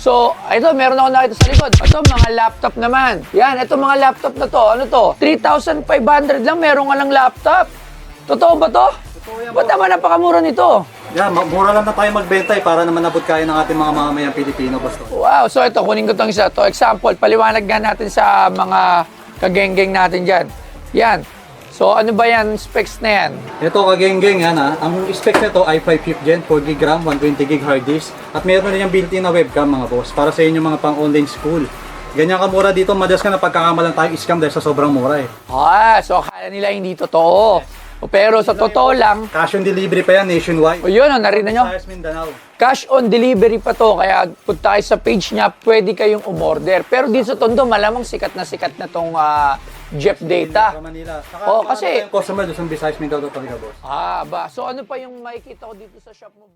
So, ito, meron ako nakita sa likod. Ito, mga laptop naman. Yan, ito mga laptop na to. Ano to? 3,500 lang, meron nga lang laptop. Totoo ba to? Totoo yan, Ba't naman napakamura nito? Yan, mura lang na tayo magbenta para naman nabot kaya ng ating mga mamamayang Pilipino, boss. Wow, so ito, kunin ko itong isa. To example, paliwanag nga natin sa mga kageng-geng natin dyan. Yan. So, ano ba yan, specs na yan? Ito kageng-geng yan ha. Ang specs nito i5 5th Gen, 4GB RAM, 120GB hard disk. At meron din yung built-in na webcam mga boss para sa inyo mga pang-online school. Ganyan kamura dito, madalas ka na pagkakamalan tayo scam dahil sa sobrang mura eh. So akala nila hindi totoo. Pero sa totoo lang, Cash on delivery pa yan nationwide. yun, narinig nyo? Visayas, Mindanao. Cash on delivery pa to, kaya punta kayo sa page niya, pwede kayong umorder. Pero dito sa Tondo, malamang sikat na tong Jeff Data. Sa Manila. Saka, Kasi... yung customer doon sa Visayas, Mindanao talaga boss. So ano pa yung makikita ko dito sa shop mo?